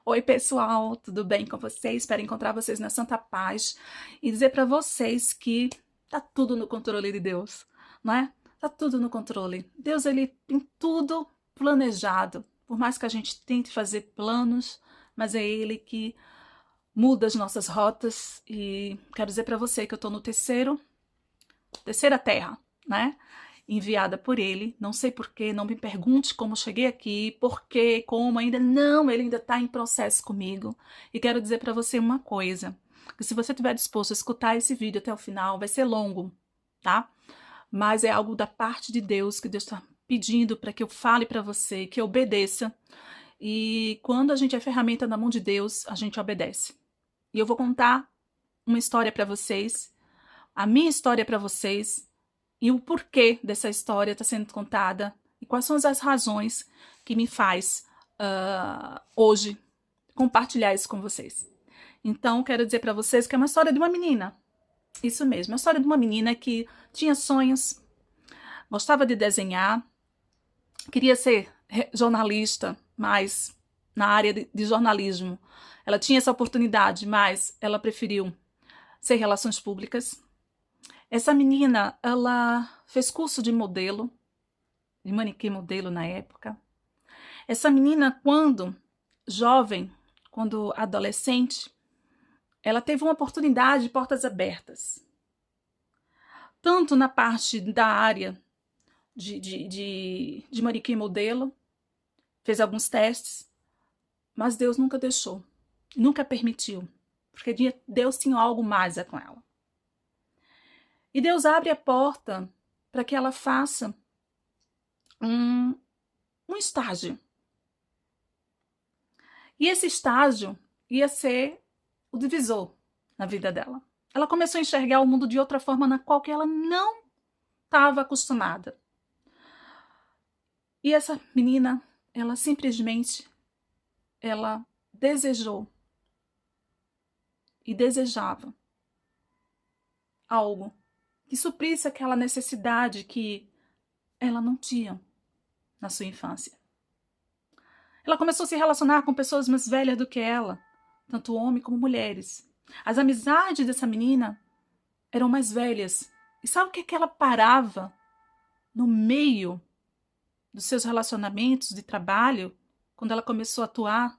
Oi, pessoal, tudo bem com vocês? Espero encontrar vocês na santa paz e dizer para vocês que tá tudo no controle de Deus, não é? Tá tudo no controle. Deus, ele tem tudo planejado. Por mais que a gente tente fazer planos, mas é ele que muda as nossas rotas e quero dizer para você que eu tô no terceira terra, né? Enviada por ele. Não sei porquê, não me pergunte como cheguei aqui, porquê, como, ainda não, ele ainda está em processo comigo. E quero dizer para você uma coisa, que se você estiver disposto a escutar esse vídeo até o final, vai ser longo, tá? Mas é algo da parte de Deus, que Deus está pedindo para que eu fale para você, que eu obedeça. E quando a gente é ferramenta na mão de Deus, a gente obedece. E eu vou contar uma história para vocês, a minha história para vocês, e o porquê dessa história está sendo contada e quais são as razões que me faz hoje compartilhar isso com vocês. Então, quero dizer para vocês que é uma história de uma menina. Isso mesmo, é uma história de uma menina que tinha sonhos, gostava de desenhar, queria ser jornalista, mas na área de jornalismo. Ela tinha essa oportunidade, mas ela preferiu ser relações públicas. Essa menina, ela fez curso de modelo, de manequim modelo na época. Essa menina, quando jovem, quando adolescente, ela teve uma oportunidade de portas abertas. Tanto na parte da área de manequim modelo, fez alguns testes, mas Deus nunca deixou, nunca permitiu, porque Deus tinha algo mais com ela. E Deus abre a porta para que ela faça um estágio. E esse estágio ia ser o divisor na vida dela. Ela começou a enxergar o mundo de outra forma na qual que ela não estava acostumada. E essa menina, ela simplesmente, ela desejou e desejava algo que suprisse aquela necessidade que ela não tinha na sua infância. Ela começou a se relacionar com pessoas mais velhas do que ela, tanto homens como mulheres. As amizades dessa menina eram mais velhas. E sabe o que é que ela parava no meio dos seus relacionamentos de trabalho, quando ela começou a atuar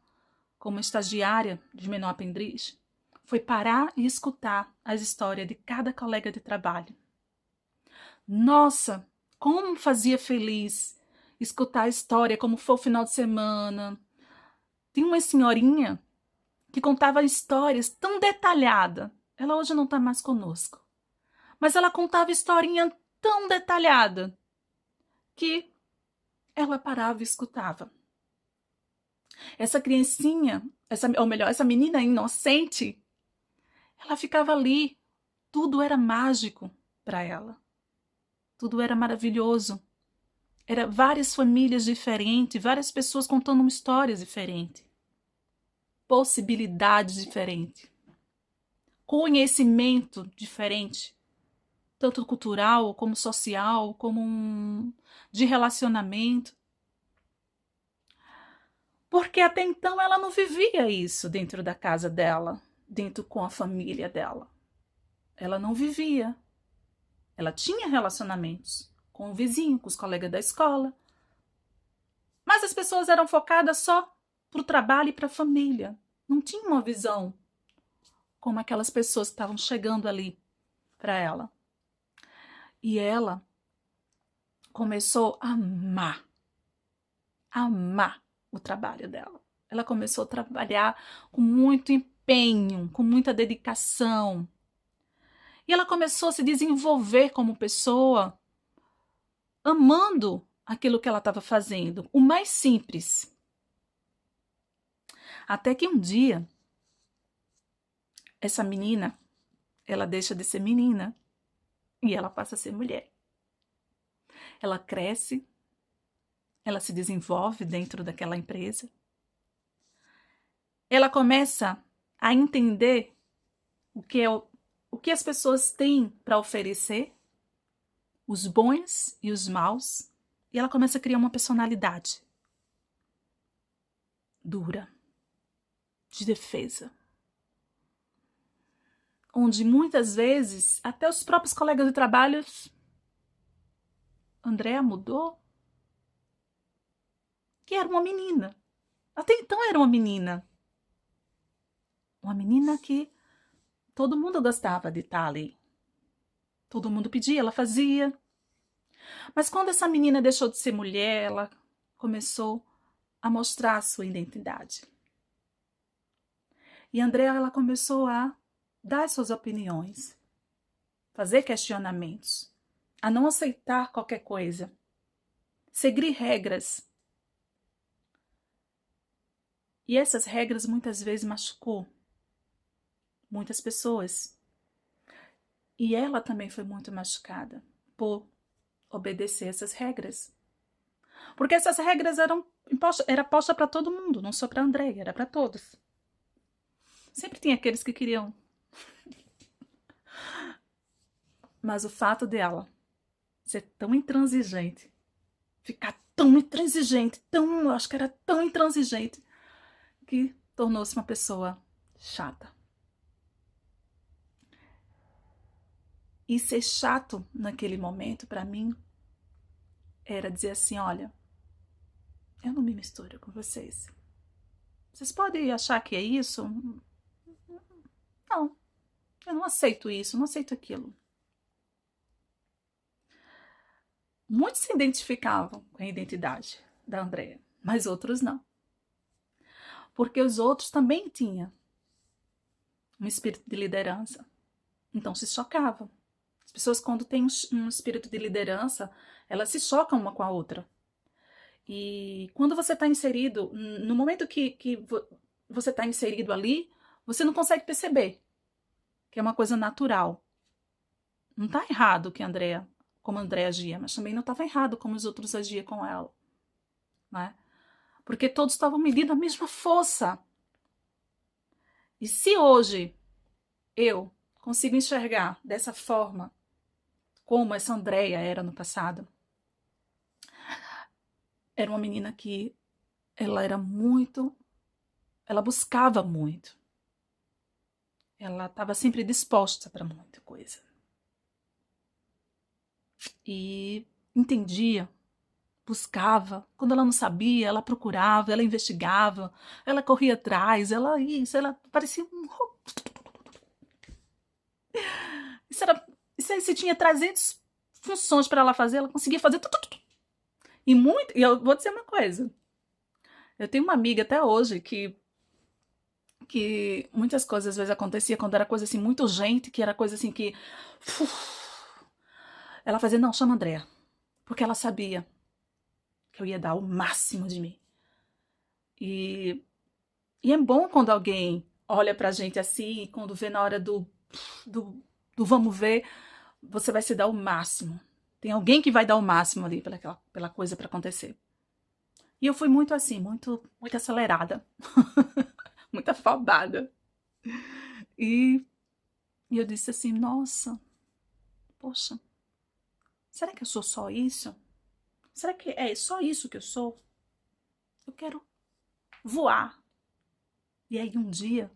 como estagiária de menor aprendiz? Foi parar e escutar as histórias de cada colega de trabalho. Nossa, como fazia feliz escutar a história, como foi o final de semana. Tem uma senhorinha que contava histórias tão detalhadas. Ela hoje não está mais conosco. Mas ela contava historinha tão detalhada que ela parava e escutava. Essa criancinha, ou melhor, essa menina inocente, ela ficava ali. Tudo era mágico para ela. Tudo era maravilhoso. Era várias famílias diferentes, várias pessoas contando histórias diferentes. Possibilidades diferentes. Conhecimento diferente. Tanto cultural, como social, como de relacionamento. Porque até então ela não vivia isso dentro da casa dela, dentro com a família dela. Ela não vivia. Ela tinha relacionamentos com o vizinho, com os colegas da escola. Mas as pessoas eram focadas só para o trabalho e para a família. Não tinha uma visão como aquelas pessoas que estavam chegando ali para ela. E ela começou a amar o trabalho dela. Ela começou a trabalhar com muito empenho, com muita dedicação. E ela começou a se desenvolver como pessoa, amando aquilo que ela estava fazendo, o mais simples. Até que um dia, essa menina, ela deixa de ser menina e ela passa a ser mulher. Ela cresce, ela se desenvolve dentro daquela empresa. Ela começa a entender o que as pessoas têm para oferecer, os bons e os maus, e ela começa a criar uma personalidade dura. de defesa. Onde muitas vezes até os próprios colegas de trabalho, Andréa mudou? Que era uma menina. Até então era uma menina. Uma menina que todo mundo gostava de estar ali. Todo mundo pedia, ela fazia. Mas quando essa menina deixou de ser mulher, ela começou a mostrar a sua identidade. E Andréa, ela começou a dar suas opiniões, fazer questionamentos, a não aceitar qualquer coisa, seguir regras. E essas regras muitas vezes machucou muitas pessoas. E ela também foi muito machucada por obedecer essas regras. Porque essas regras eram postas para todo mundo, não só para Andréa, era para todos. Sempre tinha aqueles que queriam. Mas o fato dela ser tão intransigente, ficar tão intransigente, eu acho que era tão intransigente, que tornou-se uma pessoa chata. E ser chato naquele momento, para mim, era dizer assim, olha, eu não me misturo com vocês. Vocês podem achar que é isso? Não, eu não aceito isso, não aceito aquilo. Muitos se identificavam com a identidade da Andréa, mas outros não. Porque os outros também tinham um espírito de liderança. Então se chocavam. As pessoas, quando têm um espírito de liderança, elas se chocam uma com a outra. E quando você está inserido, no momento que você está inserido ali, você não consegue perceber que é uma coisa natural. Não está errado que como a Andréa agia, mas também não estava errado como os outros agiam com ela. Né? Porque todos estavam medindo a mesma força. E se hoje eu consigo enxergar dessa forma como essa Andréa era no passado, era uma menina que ela buscava muito. Ela estava sempre disposta para muita coisa. E entendia, buscava. Quando ela não sabia, ela procurava, ela investigava, ela corria atrás, ela parecia um... Se tinha 300 funções para ela fazer, ela conseguia fazer tudo. E eu vou dizer uma coisa. Eu tenho uma amiga até hoje que muitas coisas às vezes acontecia quando era coisa assim muito urgente, que era coisa assim que ela fazia, não, chama a Andréa, porque ela sabia que eu ia dar o máximo de mim. E é bom quando alguém olha pra gente assim, quando vê na hora do vamos ver, você vai se dar o máximo. Tem alguém que vai dar o máximo ali pela coisa para acontecer. E eu fui muito assim, muito acelerada. Muito afobada. E eu disse assim, nossa, poxa, será que eu sou só isso? Será que é só isso que eu sou? Eu quero voar. E aí um dia,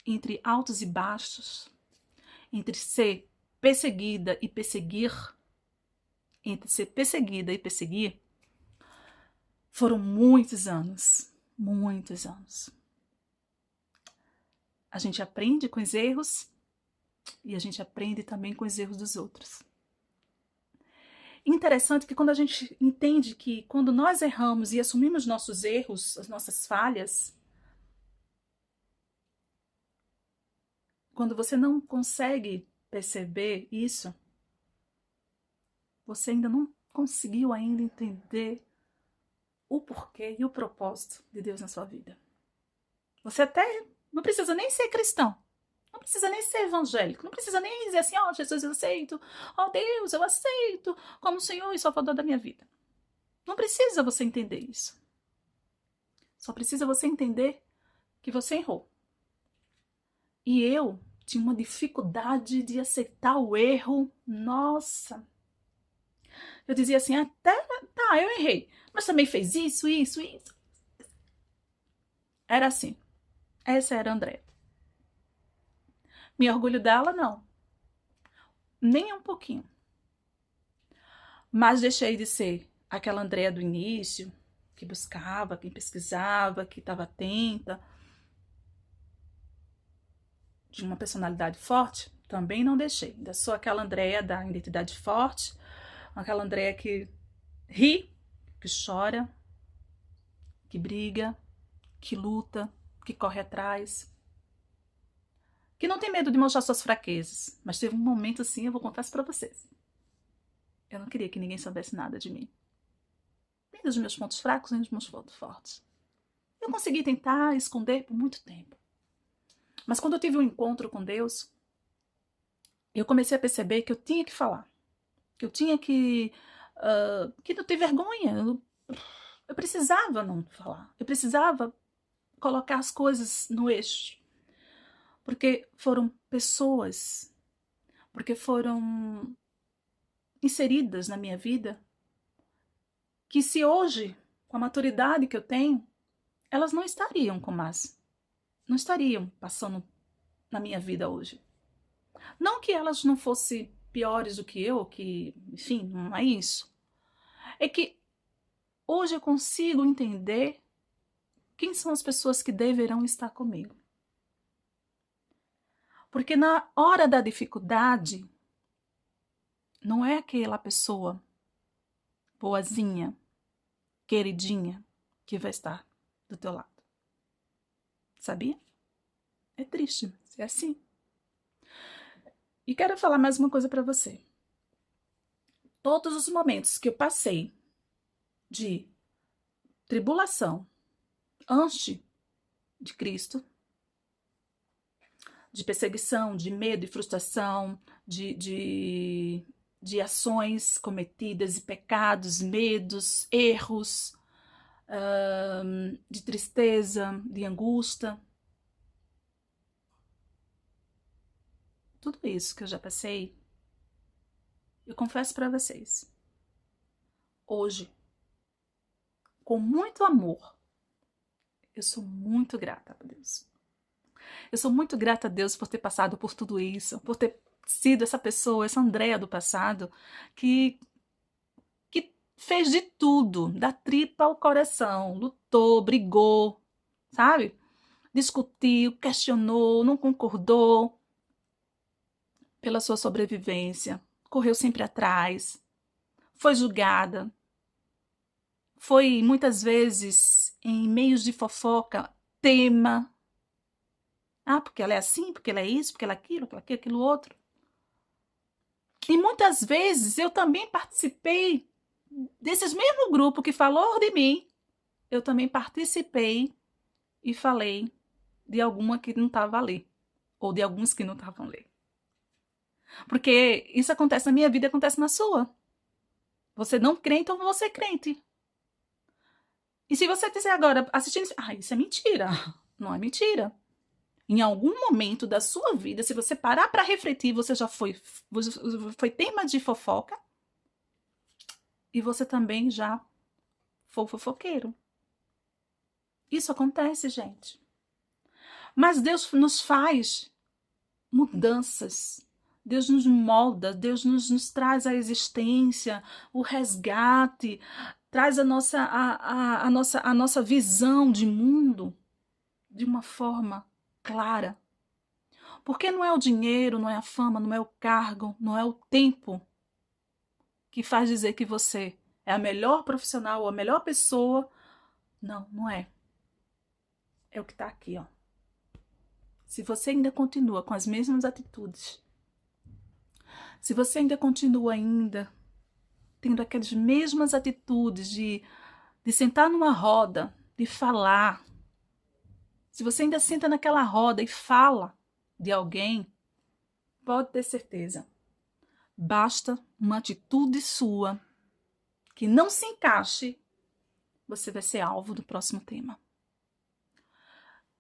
entre altos e baixos, entre ser perseguida e perseguir, entre ser perseguida e perseguir, foram muitos anos. Muitos anos. A gente aprende com os erros e a gente aprende também com os erros dos outros. Interessante que quando a gente entende que quando nós erramos e assumimos nossos erros, as nossas falhas, quando você não consegue perceber isso, você ainda não conseguiu ainda entender o porquê e o propósito de Deus na sua vida. Você até não precisa nem ser cristão, não precisa nem ser evangélico, não precisa nem dizer assim, ó, Jesus, eu aceito, ó Deus, eu aceito como Senhor e Salvador da minha vida. Não precisa você entender isso. Só precisa você entender que você errou. E eu tinha uma dificuldade de aceitar o erro. Nossa! Eu dizia assim, tá, eu errei. Mas também fez isso. Era assim. Essa era a Andréa. Me orgulho dela? Não. Nem um pouquinho. Mas deixei de ser aquela Andréa do início, que buscava, que pesquisava, que estava atenta, de uma personalidade forte. Também não deixei. Ainda sou aquela Andréa da identidade forte, aquela Andréa que ri, que chora, que briga, que luta, que corre atrás, que não tem medo de mostrar suas fraquezas. Mas teve um momento assim, eu vou contar isso pra vocês. Eu não queria que ninguém soubesse nada de mim. Nem dos meus pontos fracos, nem dos meus pontos fortes. Eu consegui tentar esconder por muito tempo. Mas quando eu tive um encontro com Deus, eu comecei a perceber que eu tinha que falar. Que eu tinha que não ter vergonha. Eu precisava não falar. Eu precisava colocar as coisas no eixo. Porque foram pessoas, porque foram inseridas na minha vida, que se hoje, com a maturidade que eu tenho, elas não estariam não estariam passando na minha vida hoje. Não que elas não fossem piores do que eu, que, enfim, não é isso. É que hoje eu consigo entender quem são as pessoas que deverão estar comigo. Porque na hora da dificuldade, não é aquela pessoa boazinha, queridinha, que vai estar do teu lado. Sabia? É triste, mas é assim. E quero falar mais uma coisa para você. Todos os momentos que eu passei de tribulação antes de Cristo, de perseguição, de medo e frustração, de ações cometidas e pecados, medos, erros, de tristeza, de angústia. Tudo isso que eu já passei, eu confesso para vocês, hoje, com muito amor, eu sou muito grata a Deus. Eu sou muito grata a Deus por ter passado por tudo isso, por ter sido essa pessoa, essa Andréa do passado, que fez de tudo, da tripa ao coração, lutou, brigou, sabe? Discutiu, questionou, não concordou pela sua sobrevivência, correu sempre atrás, foi julgada, foi muitas vezes em meios de fofoca tema. Ah, porque ela é assim, porque ela é isso, porque ela é aquilo outro. E muitas vezes eu também participei desses mesmo grupo que falou de mim, eu também participei e falei de alguma que não estava ali, ou de alguns que não estavam ali. Porque isso acontece na minha vida, acontece na sua. Você não crê, então você é crente. E se você disser agora, assistindo, isso é mentira. Não é mentira. Em algum momento da sua vida, se você parar para refletir, você já foi tema de fofoca e você também já foi fofoqueiro. Isso acontece, gente. Mas Deus nos faz mudanças. Deus nos molda, Deus nos traz a existência, o resgate, traz a nossa visão de mundo de uma forma clara. Porque não é o dinheiro, não é a fama, não é o cargo, não é o tempo que faz dizer que você é a melhor profissional ou a melhor pessoa. Não, não é. É o que está aqui, ó. Se você ainda continua com as mesmas atitudes, se você ainda continua tendo aquelas mesmas atitudes de sentar numa roda, de falar, se você ainda senta naquela roda e fala de alguém, pode ter certeza, basta uma atitude sua que não se encaixe, você vai ser alvo do próximo tema.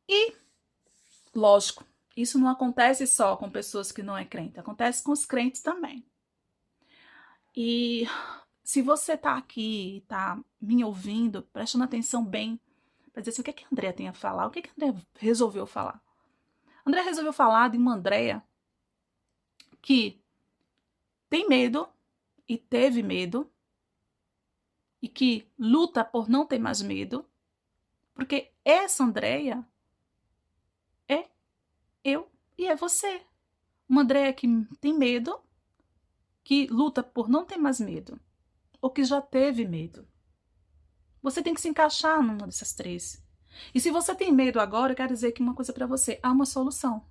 E, lógico, isso não acontece só com pessoas que não é crente, acontece com os crentes também. E se você está aqui, está me ouvindo, prestando atenção bem, para dizer assim, o que é que a Andréia tem a falar? O que é que a Andréia resolveu falar? A Andréia resolveu falar de uma Andréia que tem medo e teve medo e que luta por não ter mais medo, porque essa Andréia é eu e é você. Uma Andréia que tem medo, que luta por não ter mais medo, ou que já teve medo. Você tem que se encaixar numa dessas três. E se você tem medo agora, eu quero dizer que uma coisa para você, há uma solução.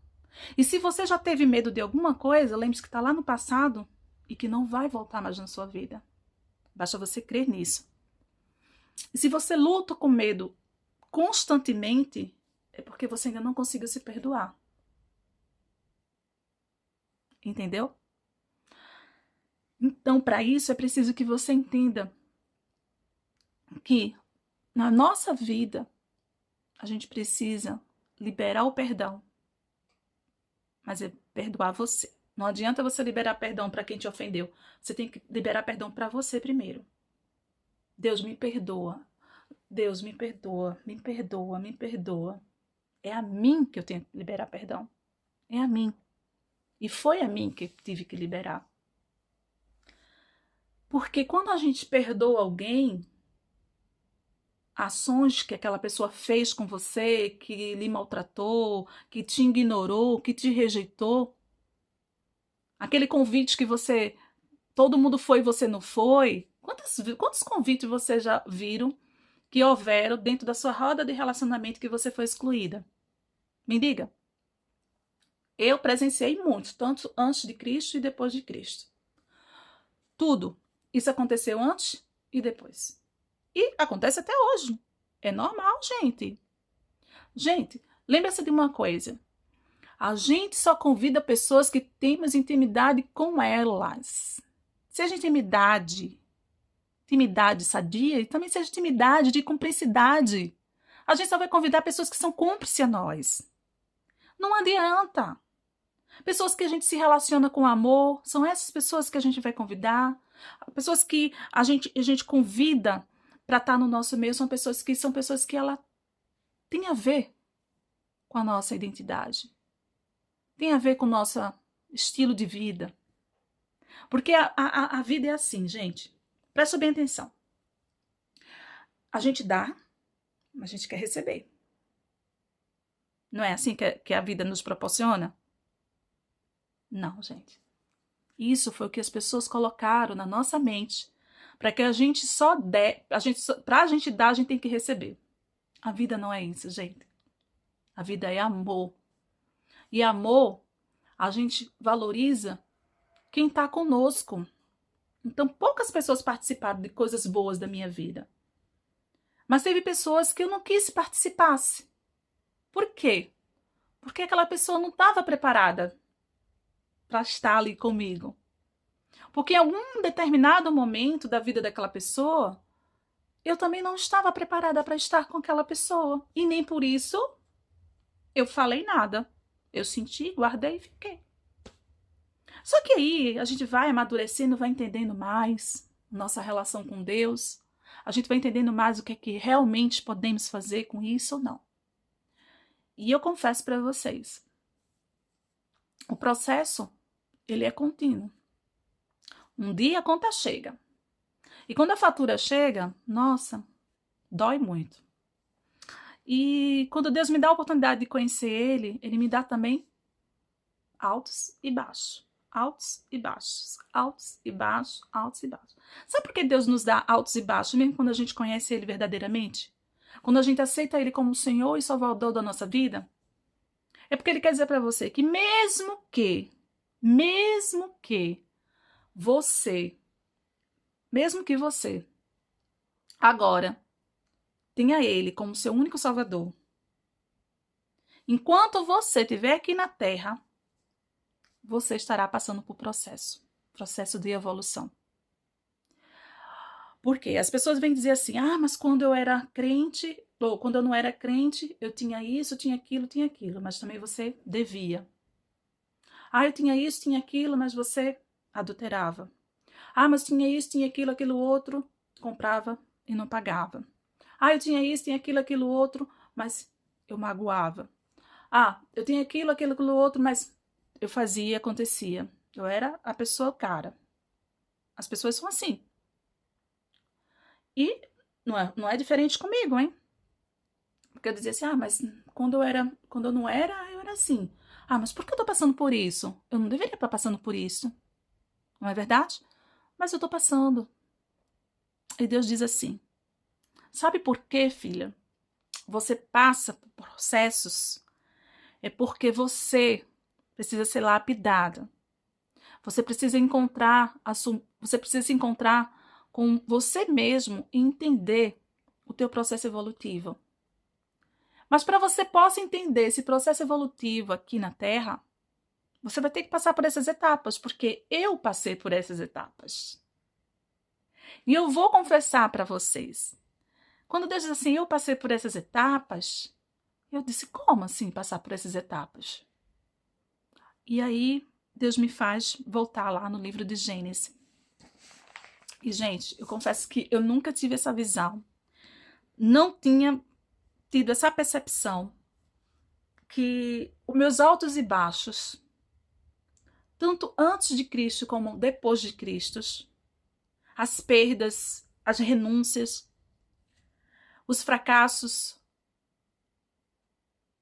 E se você já teve medo de alguma coisa, lembre-se que está lá no passado e que não vai voltar mais na sua vida. Basta você crer nisso. E se você luta com medo constantemente, é porque você ainda não conseguiu se perdoar. Entendeu? Então, para isso, é preciso que você entenda que na nossa vida a gente precisa liberar o perdão, mas é perdoar você. Não adianta você liberar perdão para quem te ofendeu. Você tem que liberar perdão para você primeiro. Deus me perdoa. Deus me perdoa, me perdoa, me perdoa. É a mim que eu tenho que liberar perdão. É a mim. E foi a mim que tive que liberar. Porque quando a gente perdoa alguém, ações que aquela pessoa fez com você, que lhe maltratou, que te ignorou, que te rejeitou, aquele convite que você, todo mundo foi e você não foi, quantos convites você já viram que houveram dentro da sua roda de relacionamento que você foi excluída? Me diga. Eu presenciei muitos, tanto antes de Cristo e depois de Cristo. Tudo. Isso aconteceu antes e depois. E acontece até hoje. É normal, gente. Gente, lembra-se de uma coisa. A gente só convida pessoas que temos intimidade com elas. Seja intimidade sadia e também seja intimidade de cumplicidade. A gente só vai convidar pessoas que são cúmplices a nós. Não adianta. Pessoas que a gente se relaciona com amor, são essas pessoas que a gente vai convidar. Pessoas que a gente convida para estar no nosso meio são pessoas que ela tem a ver com a nossa identidade. Tem a ver com o nosso estilo de vida. Porque a vida é assim, gente. Presta bem atenção. A gente dá, mas a gente quer receber. Não é assim que a vida nos proporciona? Não, gente. Isso foi o que as pessoas colocaram na nossa mente. Para que a gente só der, para a gente dar, a gente tem que receber. A vida não é isso, gente. A vida é amor. E amor, a gente valoriza quem está conosco. Então, poucas pessoas participaram de coisas boas da minha vida. Mas teve pessoas que eu não quis participasse. Por quê? Porque aquela pessoa não estava preparada para estar ali comigo. Porque em algum determinado momento da vida daquela pessoa, eu também não estava preparada para estar com aquela pessoa. E nem por isso eu falei nada. Eu senti, guardei e fiquei. Só que aí a gente vai amadurecendo, vai entendendo mais nossa relação com Deus. A gente vai entendendo mais o que é que realmente podemos fazer com isso ou não. E eu confesso para vocês, o processo, ele é contínuo. Um dia a conta chega. E quando a fatura chega, nossa, dói muito. E quando Deus me dá a oportunidade de conhecer Ele, Ele me dá também altos e baixos. Altos e baixos. Altos e baixos, altos e baixos. Sabe por que Deus nos dá altos e baixos, mesmo quando a gente conhece Ele verdadeiramente? Quando a gente aceita Ele como Senhor e Salvador da nossa vida? É porque Ele quer dizer para você que mesmo que você agora tenha Ele como seu único Salvador, enquanto você estiver aqui na Terra, você estará passando por processo de evolução. Por quê? As pessoas vêm dizer assim, mas quando eu era crente, ou quando eu não era crente, eu tinha isso, tinha aquilo, mas também você devia. Eu tinha isso, tinha aquilo, mas você adulterava. Mas tinha isso, tinha aquilo outro, comprava e não pagava. Ah, eu tinha isso, tinha aquilo, aquilo outro, mas eu magoava. Ah, eu tinha aquilo, aquilo, aquilo outro, mas eu fazia, acontecia. Eu era a pessoa cara. As pessoas são assim. E não é diferente comigo, hein? Porque eu dizia assim, ah, mas quando eu não era, eu era assim. Ah, mas por que eu tô passando por isso? Eu não deveria estar passando por isso. Não é verdade? Mas eu tô passando. E Deus diz assim: sabe por quê, filha? Você passa por processos é porque você precisa ser lapidada. Você precisa você precisa se encontrar com você mesmo e entender o teu processo evolutivo. Mas para você possa entender esse processo evolutivo aqui na Terra, você vai ter que passar por essas etapas, porque eu passei por essas etapas. E eu vou confessar para vocês. Quando Deus diz assim, eu passei por essas etapas, eu disse, como assim passar por essas etapas? E aí Deus me faz voltar lá no livro de Gênesis. E, gente, eu confesso que eu nunca tive essa visão. Não tinha tido essa percepção que os meus altos e baixos, tanto antes de Cristo como depois de Cristo, as perdas, as renúncias, os fracassos,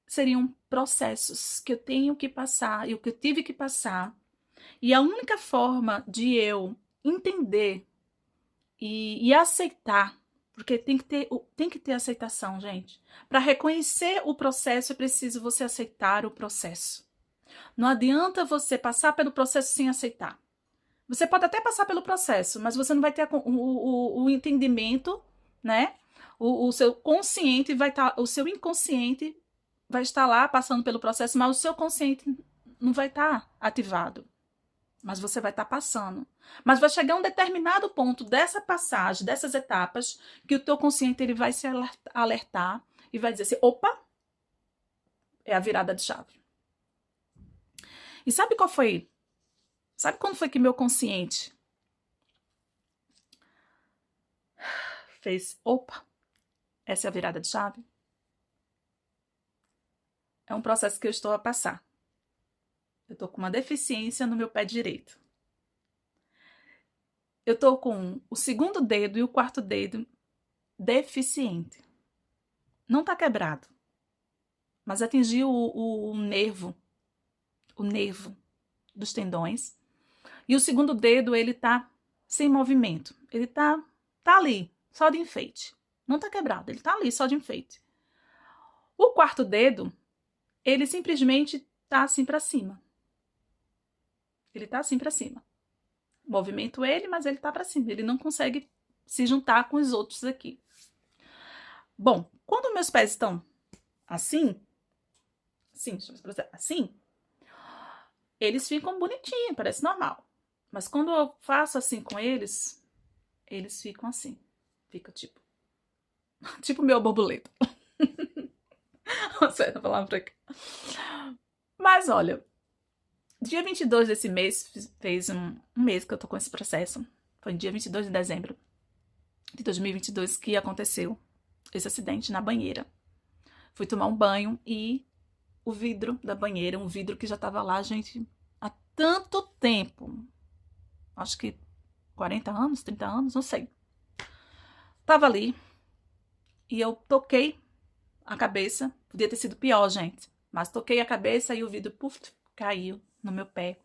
seriam processos que eu tenho que passar e o que eu tive que passar. E a única forma de eu entender e aceitar, porque tem que ter aceitação, gente. Para reconhecer o processo, é preciso você aceitar o processo. Não adianta você passar pelo processo sem aceitar. Você pode até passar pelo processo, mas você não vai ter o entendimento, né? O seu consciente vai estar, o seu inconsciente vai estar lá passando pelo processo, mas o seu consciente não vai estar ativado. Mas você vai estar passando. Mas vai chegar um determinado ponto dessa passagem, dessas etapas, que o teu consciente ele vai se alertar e vai dizer assim, opa, é a virada de chave. E sabe qual foi? Sabe quando foi que meu consciente fez, opa, essa é a virada de chave? É um processo que eu estou a passar. Eu estou com uma deficiência no meu pé direito. Eu estou com o segundo dedo e o quarto dedo deficiente. Não está quebrado, mas atingiu o nervo dos tendões. E o segundo dedo, ele tá sem movimento. Ele tá ali, só de enfeite. Não tá quebrado, ele tá ali, só de enfeite. O quarto dedo, ele simplesmente tá assim para cima. Ele tá assim para cima. Movimento ele, mas ele tá para cima. Ele não consegue se juntar com os outros aqui. Bom, quando meus pés estão assim, assim, eles ficam bonitinhos, parece normal. Mas quando eu faço assim com eles, eles ficam assim. Fica tipo meu borboleta. Uma certa palavra aqui. Mas olha, dia 22 desse mês, fez um mês que eu tô com esse processo. Foi no dia 22 de dezembro de 2022 que aconteceu esse acidente na banheira. Fui tomar um banho e o vidro da banheira, um vidro que já tava lá, gente, há tanto tempo. Acho que 40 anos, 30 anos, não sei. Tava ali e eu toquei a cabeça. Podia ter sido pior, gente. Mas toquei a cabeça e o vidro, puf, caiu no meu pé.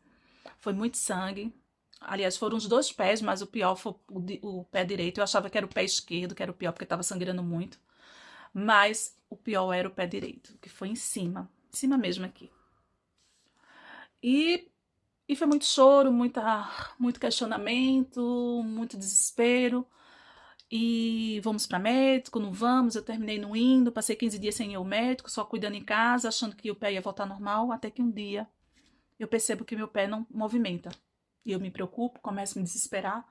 Foi muito sangue. Aliás, foram os dois pés, mas o pior foi o pé direito. Eu achava que era o pé esquerdo, que era o pior, porque estava sangrando muito. Mas o pior era o pé direito, que foi em cima mesmo aqui. E foi muito choro, muito questionamento, muito desespero. E vamos para médico, não vamos, eu terminei não indo, passei 15 dias sem ir ao médico, só cuidando em casa, achando que o pé ia voltar normal, até que um dia eu percebo que meu pé não movimenta. E eu me preocupo, começo a me desesperar,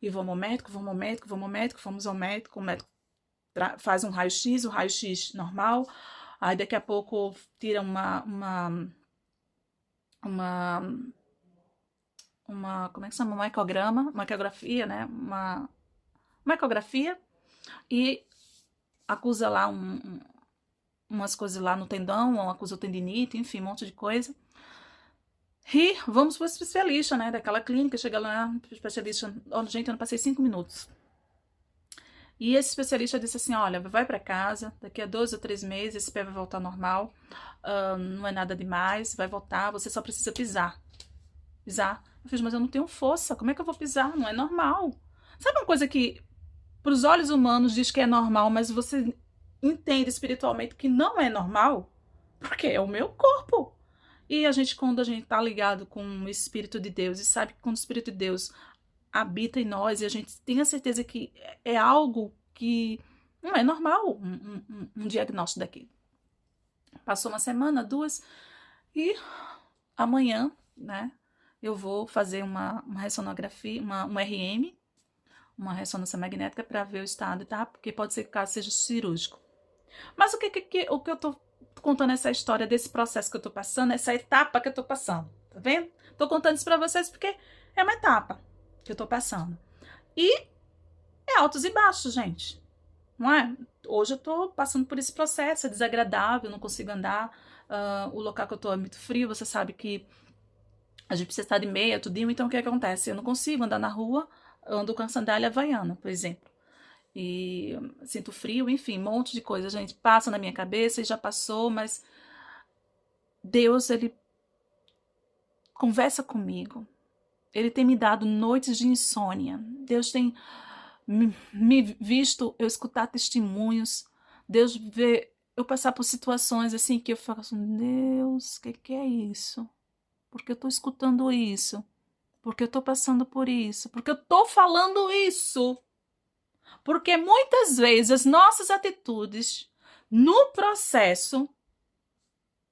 e vamos ao médico, vamos ao médico, vamos ao médico, fomos ao médico, o médico faz um raio-x, o raio-x normal, aí daqui a pouco tira como é que chama? Uma ecografia, né? Uma ecografia, e acusa lá umas coisas lá no tendão, ou acusa o tendinite, enfim, um monte de coisa. E vamos para o especialista, né, daquela clínica, chega lá, o especialista, oh, gente, eu não passei 5 minutos. E esse especialista disse assim, olha, vai para casa, daqui a 2 ou 3 meses esse pé vai voltar normal, não é nada demais, vai voltar, você só precisa pisar. Pisar. Eu fiz, mas eu não tenho força, como é que eu vou pisar? Não é normal. Sabe uma coisa que, para os olhos humanos, diz que é normal, mas você entende espiritualmente que não é normal? Porque é o meu corpo. E quando a gente tá ligado com o Espírito de Deus e sabe que quando o Espírito de Deus habita em nós e a gente tem a certeza que é algo que não é normal, um diagnóstico daqui. Passou uma semana, 2, e amanhã, né, eu vou fazer uma ressonografia, um RM, uma ressonância magnética para ver o estado, tá? Porque pode ser que o caso seja cirúrgico. Mas o que eu tô contando essa história desse processo que eu tô passando, essa etapa que eu tô passando, tá vendo? Tô contando isso pra vocês porque é uma etapa que eu tô passando. E é altos e baixos, gente. Não é? Hoje eu tô passando por esse processo, é desagradável, não consigo andar. O local que eu tô é muito frio, você sabe que a gente precisa estar de meia, tudinho, então o que acontece? Eu não consigo andar na rua, ando com a sandália havaiana, por exemplo. E sinto frio, enfim, um monte de coisa, gente, passa na minha cabeça e já passou, mas Deus, Ele conversa comigo. Ele tem me dado noites de insônia. Deus tem me visto eu escutar testemunhos. Deus vê eu passar por situações assim que eu falo assim, Deus, o que é isso? Porque eu tô escutando isso? Porque eu tô passando por isso? Porque eu tô falando isso? Porque muitas vezes as nossas atitudes no processo,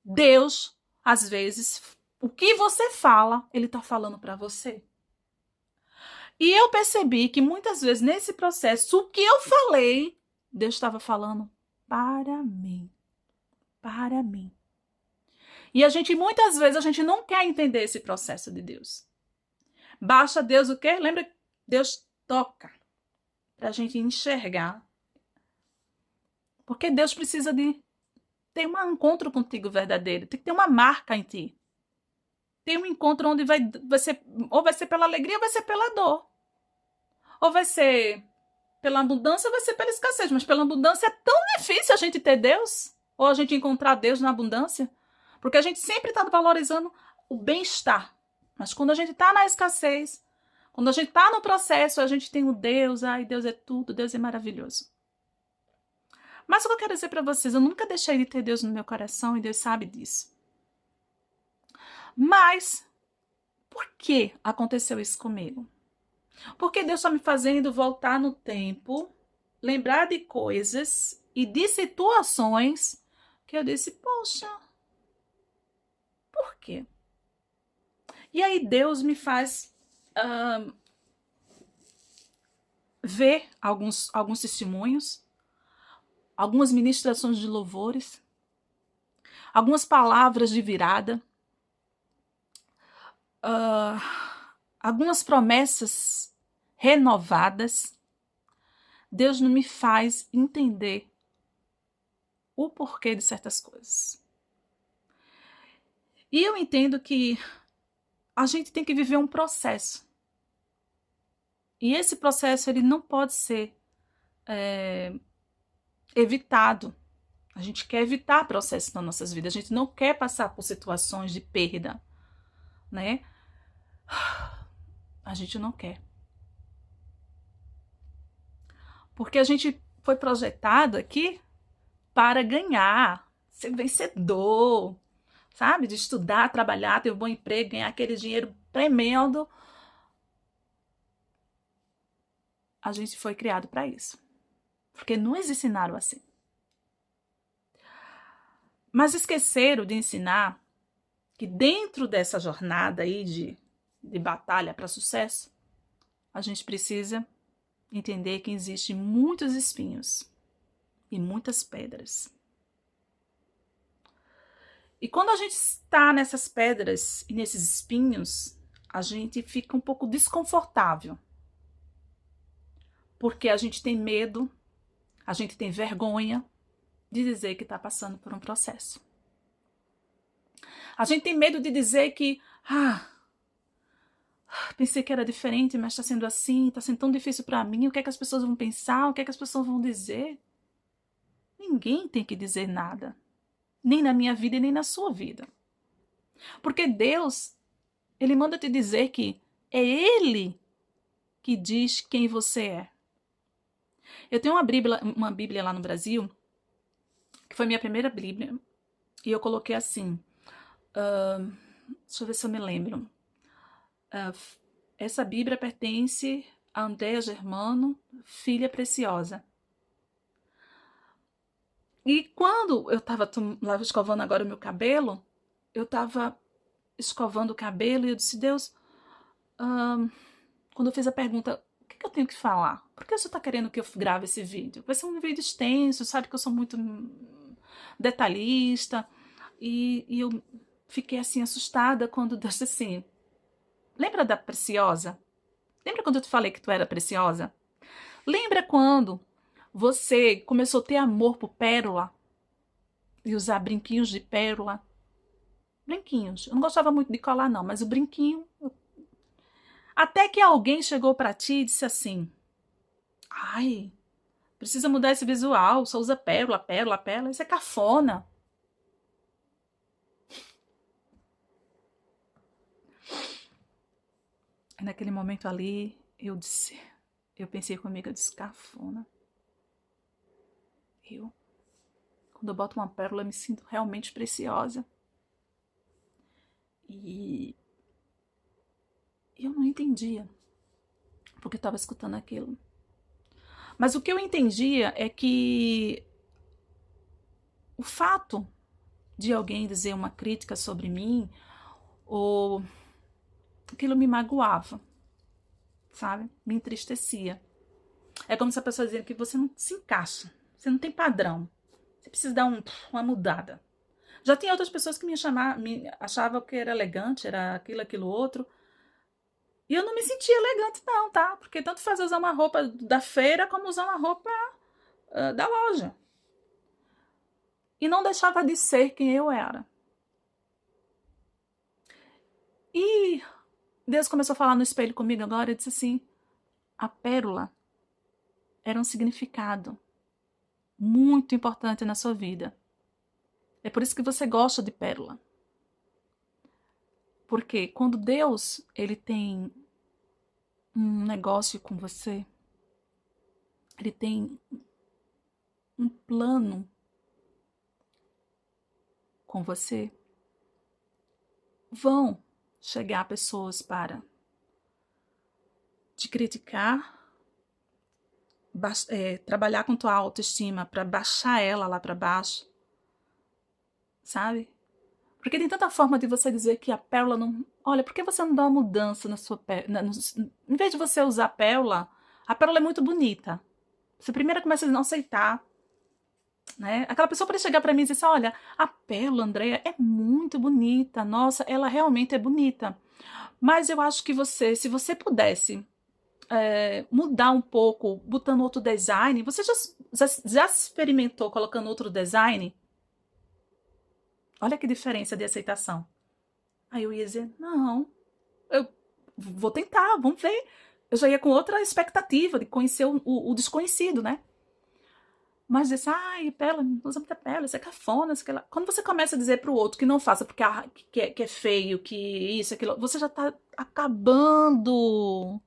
Deus, às vezes, o que você fala, Ele tá falando para você. E eu percebi que muitas vezes nesse processo, o que eu falei, Deus estava falando para mim. Para mim. E muitas vezes, a gente não quer entender esse processo de Deus. Basta Deus o quê? Lembra? Deus toca para a gente enxergar. Porque Deus precisa de ter um encontro contigo verdadeiro. Tem que ter uma marca em ti. Tem um encontro onde vai ser, ou vai ser pela alegria ou vai ser pela dor. Ou vai ser pela abundância ou vai ser pela escassez. Mas pela abundância é tão difícil a gente ter Deus. Ou a gente encontrar Deus na abundância. Porque a gente sempre está valorizando o bem-estar. Mas quando a gente está na escassez, quando a gente está no processo, a gente tem o Deus. Ai, Deus é tudo, Deus é maravilhoso. Mas o que eu quero dizer para vocês, eu nunca deixei de ter Deus no meu coração e Deus sabe disso. Mas, por que aconteceu isso comigo? Porque Deus está me fazendo voltar no tempo, lembrar de coisas e de situações que eu disse, poxa, por quê? E aí Deus me faz ver alguns testemunhos, algumas ministrações de louvores, algumas palavras de virada, algumas promessas renovadas. Deus não me faz entender o porquê de certas coisas. E eu entendo que a gente tem que viver um processo. E esse processo ele não pode ser evitado. A gente quer evitar processos nas nossas vidas. A gente não quer passar por situações de perda, né? A gente não quer. Porque a gente foi projetado aqui para ganhar, ser vencedor, sabe? De estudar, trabalhar, ter um bom emprego, ganhar aquele dinheiro tremendo. A gente foi criado para isso. Porque nos ensinaram assim. Mas esqueceram de ensinar que dentro dessa jornada aí de batalha para sucesso, a gente precisa entender que existem muitos espinhos e muitas pedras. E quando a gente está nessas pedras e nesses espinhos, a gente fica um pouco desconfortável. Porque a gente tem medo, A gente tem vergonha de dizer que está passando por um processo. A gente tem medo de dizer que, pensei que era diferente, mas está sendo assim, está sendo tão difícil para mim, o que é que as pessoas vão pensar, o que é que as pessoas vão dizer? Ninguém tem que dizer nada, nem na minha vida e nem na sua vida. Porque Deus, Ele manda te dizer que é Ele que diz quem você é. Eu tenho uma Bíblia lá no Brasil, que foi minha primeira Bíblia, e eu coloquei assim, deixa eu ver se eu me lembro. Essa Bíblia pertence a Andréa Germano, filha preciosa. E quando eu estava lá escovando agora o meu cabelo, eu estava escovando o cabelo e eu disse, Deus, quando eu fiz a pergunta, o que eu tenho que falar? Por que você está querendo que eu grave esse vídeo? Vai ser um vídeo extenso, sabe que eu sou muito detalhista. E eu fiquei assim assustada quando Deus disse assim, lembra da Preciosa? Lembra quando eu te falei que tu era preciosa? Lembra quando você começou a ter amor por pérola? E usar brinquinhos de pérola? Brinquinhos. Eu não gostava muito de colar não, mas o brinquinho... Até que alguém chegou pra ti e disse assim, ai, precisa mudar esse visual, só usa pérola, pérola, pérola, isso é cafona. E naquele momento ali, eu pensei comigo, eu disse, cafona. Quando eu boto uma pérola, eu me sinto realmente preciosa. E eu não entendia porque eu estava escutando aquilo. Mas o que eu entendia é que o fato de alguém dizer uma crítica sobre mim, ou aquilo me magoava, sabe? Me entristecia. É como se a pessoa dizia que você não se encaixa, você não tem padrão, você precisa dar uma mudada. Já tinha outras pessoas que me achavam que era elegante, era aquilo outro. E eu não me sentia elegante não, tá? Porque tanto faz usar uma roupa da feira como usar uma roupa da loja. E não deixava de ser quem eu era. E Deus começou a falar no espelho comigo agora e disse assim, a pérola era um significado muito importante na sua vida. É por isso que você gosta de pérola. Porque quando Deus, ele tem um negócio com você, ele tem um plano com você, vão chegar pessoas para te criticar, trabalhar com tua autoestima para baixar ela lá para baixo, sabe? Porque tem tanta forma de você dizer que a pérola não... Olha, por que você não dá uma mudança na sua pérola? Em vez de você usar a pérola é muito bonita. Você primeiro começa a não aceitar, né? Aquela pessoa pode chegar para mim e dizer assim, olha, a pérola, Andréa, é muito bonita. Nossa, ela realmente é bonita. Mas eu acho que você, se você pudesse mudar um pouco, botando outro design, você já experimentou colocando outro design? Olha que diferença de aceitação. Aí eu ia dizer, não, eu vou tentar, vamos ver. Eu já ia com outra expectativa de conhecer o desconhecido, né? Mas disse, ai, pérola, não usa muita pérola, isso é cafona, isso, aquela... Quando você começa a dizer pro outro que não faça porque que é feio, que isso, aquilo, você já tá acabando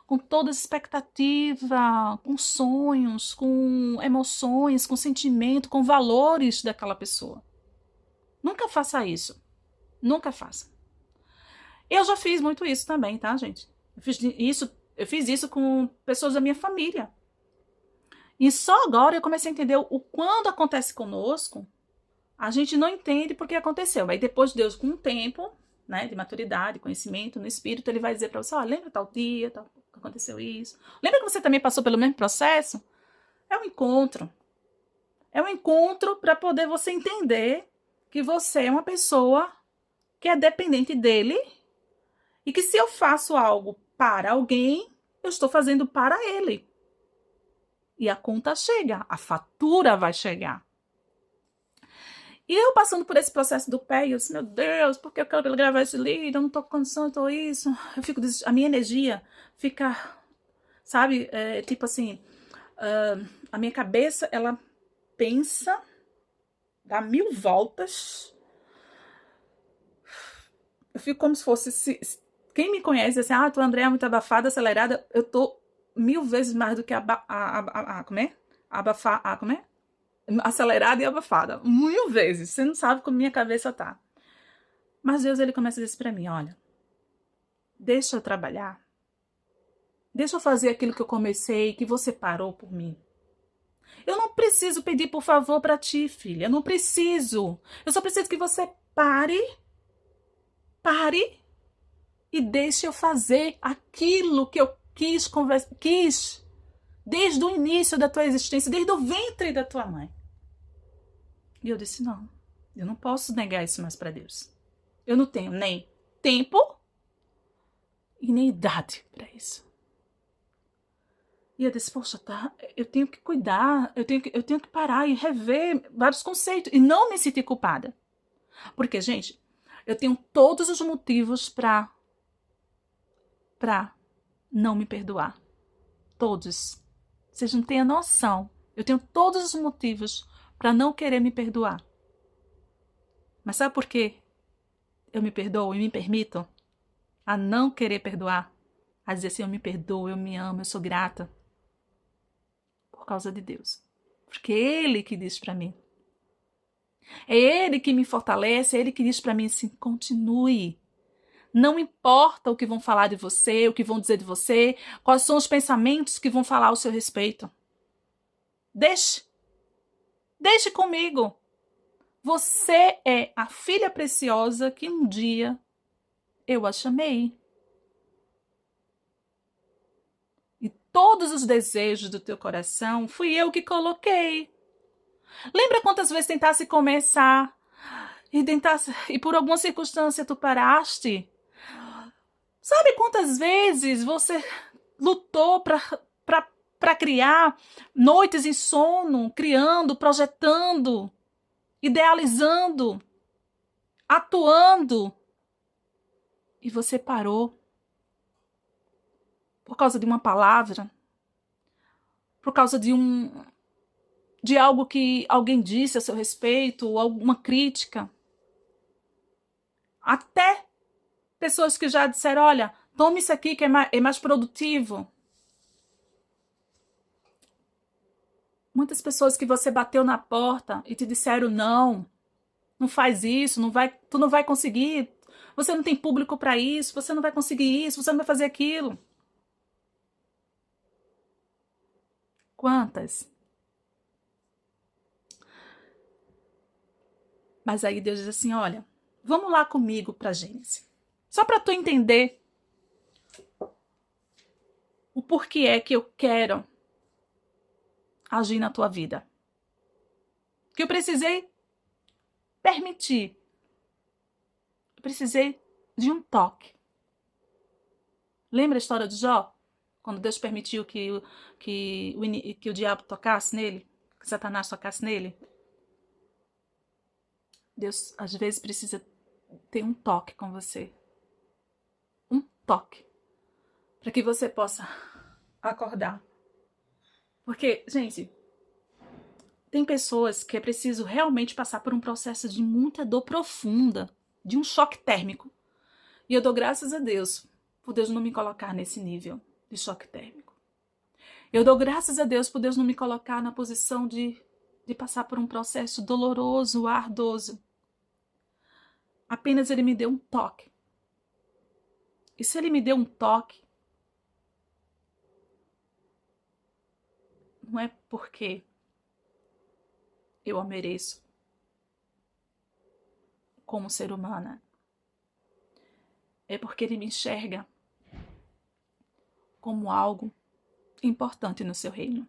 com toda a expectativa, com sonhos, com emoções, com sentimento, com valores daquela pessoa. Nunca faça isso. Nunca faça. Eu já fiz muito isso também, tá, gente? Eu fiz isso com pessoas da minha família. E só agora eu comecei a entender o quando acontece conosco, a gente não entende porque aconteceu. Aí depois Deus, com um tempo, né, de maturidade, conhecimento no espírito, ele vai dizer para você, lembra tal dia, tal, que aconteceu isso? Lembra que você também passou pelo mesmo processo? É um encontro. É um encontro para poder você entender que você é uma pessoa que é dependente dele e que se eu faço algo para alguém, eu estou fazendo para ele. E a conta chega, a fatura vai chegar. E eu passando por esse processo do pé, eu disse, meu Deus, por que eu quero gravar esse livro? Eu não tô com condição, eu tô isso. Eu fico, a minha energia fica, sabe, tipo assim, a minha cabeça, ela pensa, dá 1000 voltas. Eu fico como se fosse, quem me conhece, assim, tu Andréa é muito abafada, acelerada, eu tô 1000 vezes mais do que como é? Como é? Acelerada e abafada, 1000 vezes. Você não sabe como minha cabeça tá. Mas Deus, ele começa a dizer pra mim, olha, deixa eu trabalhar. Deixa eu fazer aquilo que eu comecei, que você parou por mim. Eu não preciso pedir por favor pra ti, filha. Eu não preciso. Eu só preciso que você pare e deixe eu fazer aquilo que eu quis desde o início da tua existência, desde o ventre da tua mãe. E eu disse, não, eu não posso negar isso mais para Deus. Eu não tenho nem tempo e nem idade para isso. E eu disse, poxa, tá, eu tenho que cuidar, eu tenho que parar e rever vários conceitos e não me sentir culpada. Porque, gente, eu tenho todos os motivos para não me perdoar. Todos. Vocês não têm a noção. Eu tenho todos os motivos para não querer me perdoar. Mas sabe por quê eu me perdoo e me permito a não querer perdoar? A dizer assim, eu me perdoo, eu me amo, eu sou grata. Por causa de Deus. Porque é Ele que diz para mim. É Ele que me fortalece, é Ele que diz para mim assim, continue. Não importa o que vão falar de você, o que vão dizer de você, quais são os pensamentos que vão falar ao seu respeito. Deixe comigo. Você é a filha preciosa que um dia eu a chamei. E todos os desejos do teu coração fui eu que coloquei. Lembra quantas vezes tentasse começar e por alguma circunstância tu paraste? Sabe quantas vezes você lutou para criar noites em sono, criando, projetando, idealizando, atuando, e você parou por causa de uma palavra, por causa de algo que alguém disse a seu respeito, ou alguma crítica. Até pessoas que já disseram, olha, tome isso aqui que é mais produtivo. Muitas pessoas que você bateu na porta e te disseram não faz isso, tu não vai conseguir, você não tem público para isso, você não vai conseguir isso, você não vai fazer aquilo. Quantas? Mas aí Deus diz assim, olha, vamos lá comigo para Gênesis. Só para tu entender o porquê é que eu quero agir na tua vida. Que eu precisei permitir. Eu precisei de um toque. Lembra a história de Jó? Quando Deus permitiu que o diabo tocasse nele? Que Satanás tocasse nele? Deus, às vezes, precisa ter um toque com você. Um toque. Para que você possa acordar. Porque, gente, tem pessoas que é preciso realmente passar por um processo de muita dor profunda, de um choque térmico. E eu dou graças a Deus por Deus não me colocar nesse nível de choque térmico. Eu dou graças a Deus por Deus não me colocar na posição de passar por um processo doloroso, ardoso. Apenas Ele me deu um toque. E se Ele me deu um toque, não é porque eu a mereço como ser humana. É porque Ele me enxerga como algo importante no seu reino.